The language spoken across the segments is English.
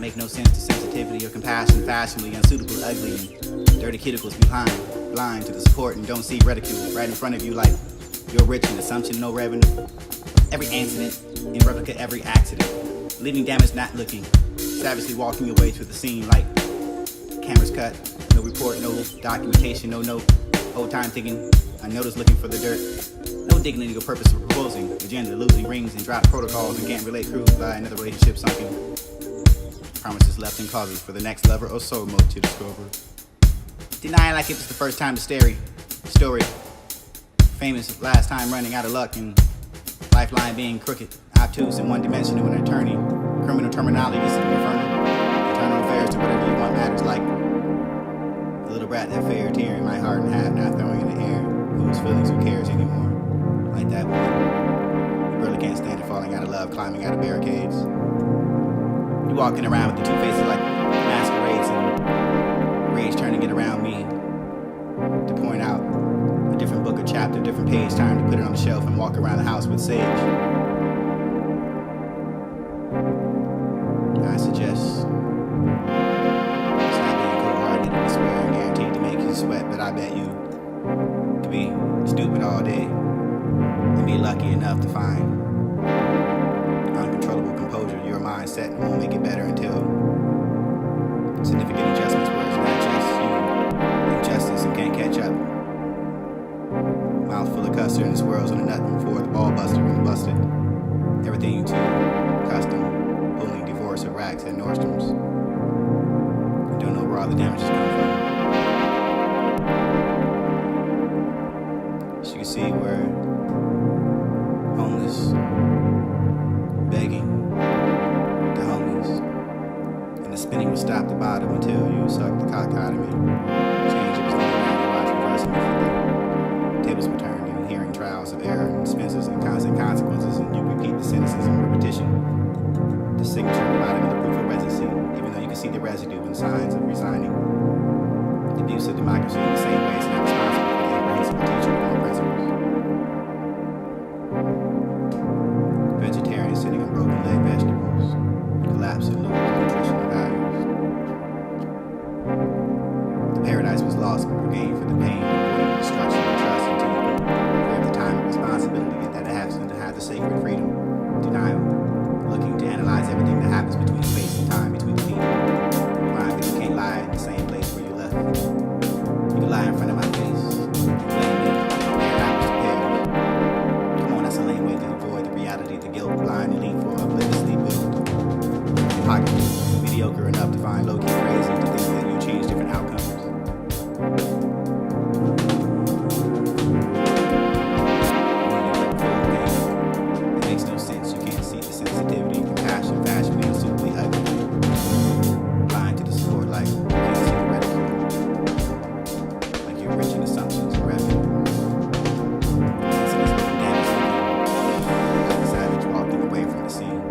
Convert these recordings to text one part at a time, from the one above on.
make no sense to sensitivity or compassion, fashionably unsuitable, ugly, and dirty cuticles behind, blind to the support and don't see ridicule right in front of you like you're rich in assumption, no revenue. Every incident in replica, every accident, leaving damage not looking, savagely walking your way through the scene like cameras cut, no report, no documentation, no note, old time thinking, unnoticed looking for the dirt, no dignity or purpose for proposing, agenda, losing rings and drop protocols and can't relate crews by another relationship sunken. Promises left in causes for the next lover or soul mode to discover. Denying like it was the first time the story. Famous last time running out of luck and lifeline being crooked, obtuse and one-dimensional, an attorney. Criminal terminology is confirming. Eternal affairs to whatever you want matters like a little brat that fared tearing my heart in half, not throwing in the air. Whose feelings, who cares anymore? Like that one. You really can't stand it falling out of love, climbing out of barricades. You walking around with the two faces like masquerades and rage turning it around me to point out a different book or chapter, different page, time to put it on the shelf and walk around the house with sage. I suggest stop being cold-hearted and swearing guaranteed to make you sweat, but I bet you could be stupid all day and be lucky enough to find uncontrollable composure. Your mindset won't make it better until significant adjustments where it's not just you, injustice and can't catch up. Mouth full of custard and swirls on the nut before the ball buster and busted. Everything to custom, pulling divorce or racks at Nordstrom's. You don't know where all the damages come from. So you see where homeless, begging, the homies, and the spinning will stop the bottom until you suck the cock out of me. Change it was never around to watch reversing me for the tables were turned and hearing trials of error and expenses and constant consequences, and you repeat the sentences in repetition. The signature at the bottom of the proof of residency, even though you can see the residue and signs of resigning. The abuse of democracy in the same way is not responsible for the irreplaceable teacher and no principles. Vegetarians sitting on broken leg vegetables, collapse and lose nutritional values. The paradise was lost but regained for the pain, avoiding destruction and trust until you have the time and responsibility that it has to have the sacred freedom, denial, looking to analyze everything that happens between space and time, between the people. Find that you can't lie in the same place where you left. You can lie in front of my face, blame me, compare apples to pears. Come on, that's a lame way to avoid the reality, the guilt, blind and lean for obliviously moved. Pocket, mediocre enough to find low-key crazy to think that you change different outcomes. It makes no sense, you can't see the sensitivity, compassion, fashion, and suitably ugly. Blind to the support like you can't see the ridicule. Like you're rich in assumptions and revenue. Incidents with damage looking like a savage walking away from the scene.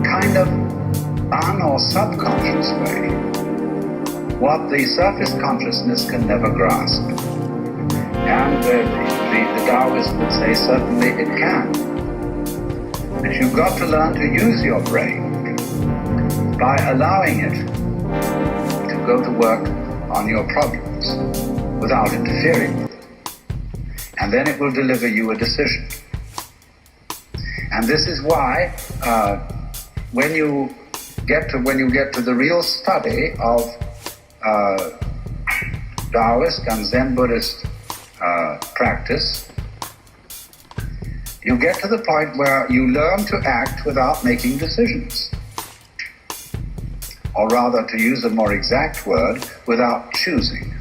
Kind of un- or subconscious way, what the surface consciousness can never grasp. And the Taoist would say certainly it can. But you've got to learn to use your brain by allowing it to go to work on your problems without interfering with them. And then it will deliver you a decision. And this is why when you get to the real study of Taoist and Zen Buddhist practice, you get to the point where you learn to act without making decisions. Or rather, to use a more exact word, without choosing.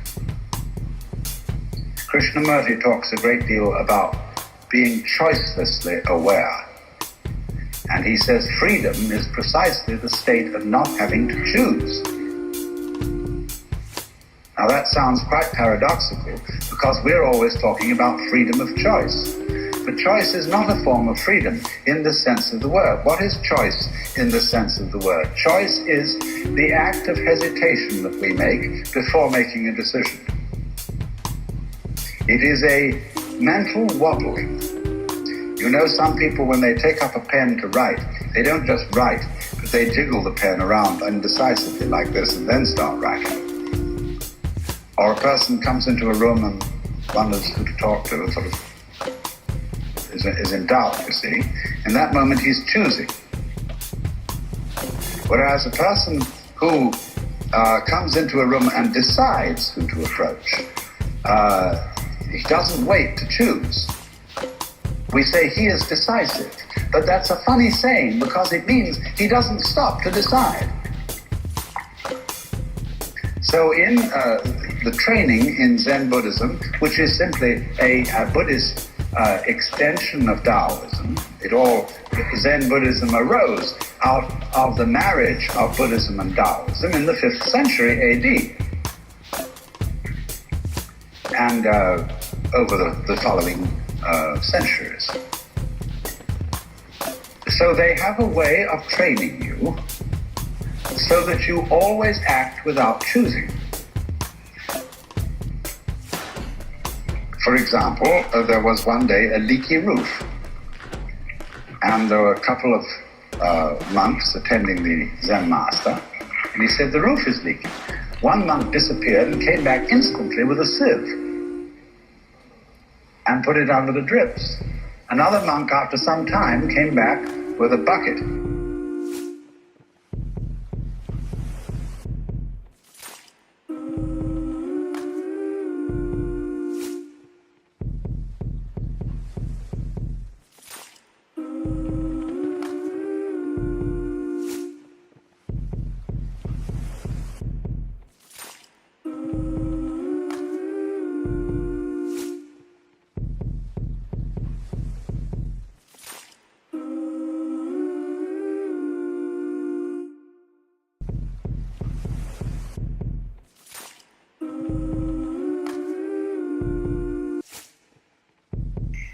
Krishnamurti talks a great deal about being choicelessly aware. And he says freedom is precisely the state of not having to choose. Now that sounds quite paradoxical because we're always talking about freedom of choice. But choice is not a form of freedom in the sense of the word. What is choice in the sense of the word? Choice is the act of hesitation that we make before making a decision. It is a mental wobbling. You know, some people, when they take up a pen to write, they don't just write, but they jiggle the pen around indecisively like this and then start writing. Or a person comes into a room and wonders who to talk to and sort of is in doubt, you see. In that moment, he's choosing. Whereas a person who comes into a room and decides who to approach, he doesn't wait to choose. We say he is decisive, but that's a funny saying because it means he doesn't stop to decide. So in the training in Zen Buddhism, which is simply a Buddhist extension of Taoism, Zen Buddhism arose out of the marriage of Buddhism and Taoism in the 5th century AD. And over the following centuries. So they have a way of training you so that you always act without choosing. For example, there was one day a leaky roof, and there were a couple of monks attending the Zen master, and he said, "The roof is leaking." One monk disappeared and came back instantly with a sieve and put it under the drips. Another monk, after some time, came back with a bucket.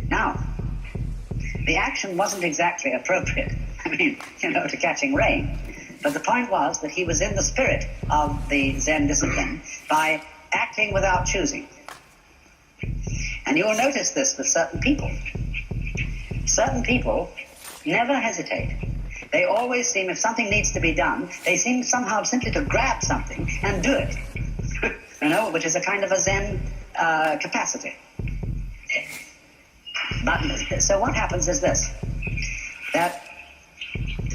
Now, the action wasn't exactly appropriate, to catching rain. But the point was that he was in the spirit of the Zen discipline by acting without choosing. And you will notice this with certain people. Certain people never hesitate. They always seem, if something needs to be done, they seem somehow simply to grab something and do it. Which is a kind of a Zen capacity. But so what happens is this, that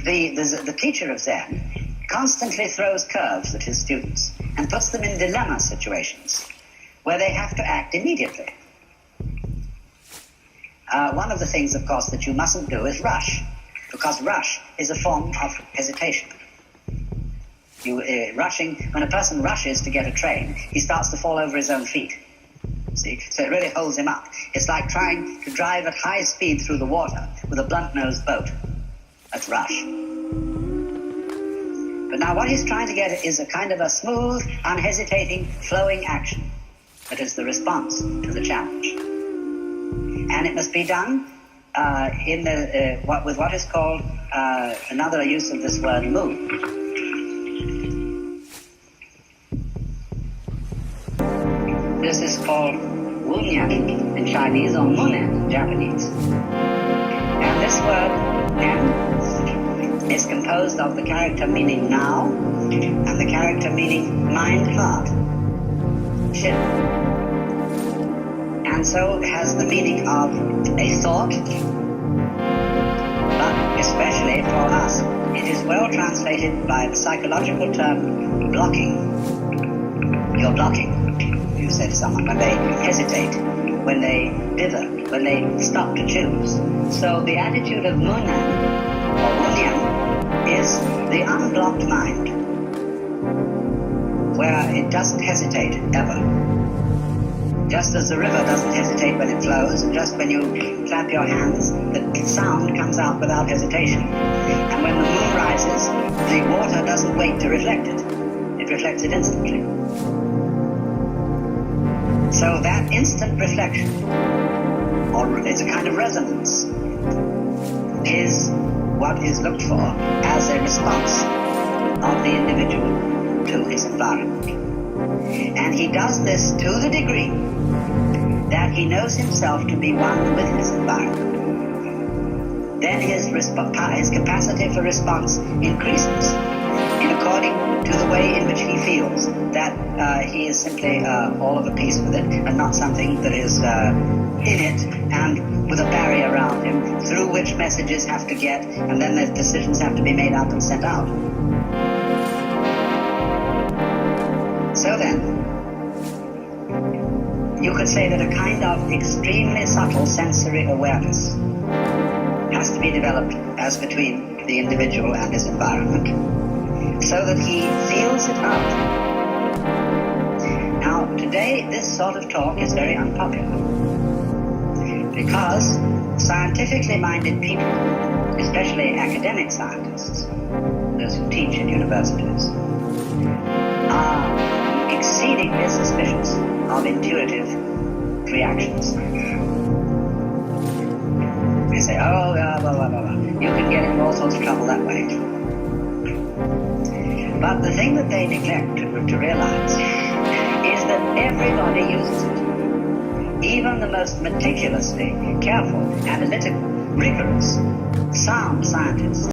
the teacher of Zen constantly throws curves at his students and puts them in dilemma situations where they have to act immediately. One of the things, of course, that you mustn't do is rush, because rush is a form of hesitation. When a person rushes to get a train, he starts to fall over his own feet. See? So it really holds him up. It's like trying to drive at high speed through the water with a blunt-nosed boat. That's rush. But now what he's trying to get is a kind of a smooth, unhesitating, flowing action that is the response to the challenge. And it must be done with what is called another use of this word, mu. This is called wunyan in Chinese or munen in Japanese. And this word, nen, is composed of the character meaning now and the character meaning mind, heart, shin. And so it has the meaning of a thought, but especially for us, it is well translated by the psychological term blocking. You're blocking. You say to someone, when they hesitate, when they dither, when they stop to choose. So the attitude of munan, or wunyan, is the unblocked mind, where it doesn't hesitate ever. Just as the river doesn't hesitate when it flows, and just when you clap your hands, the sound comes out without hesitation. And when the moon rises, the water doesn't wait to reflect it. It reflects it instantly. So that instant reflection, or it's a kind of resonance, is what is looked for as a response of the individual to his environment. And he does this to the degree that he knows himself to be one with his environment. Then his capacity for response increases in according to the way in which he feels that he is simply all of a piece with it and not something that is in it and with a barrier around him through which messages have to get and then the decisions have to be made up and sent out. So then, you could say that a kind of extremely subtle sensory awareness has to be developed as between the individual and his environment, so that he feels it out. Now, today, this sort of talk is very unpopular, because scientifically minded people, especially academic scientists, those who teach at universities, are exceedingly suspicious of intuitive reactions. They say, oh, blah, blah, blah, blah. You can get into all sorts of trouble that way. But the thing that they neglect to realize is that everybody uses it. Even the most meticulously careful, analytical, rigorous, sound scientists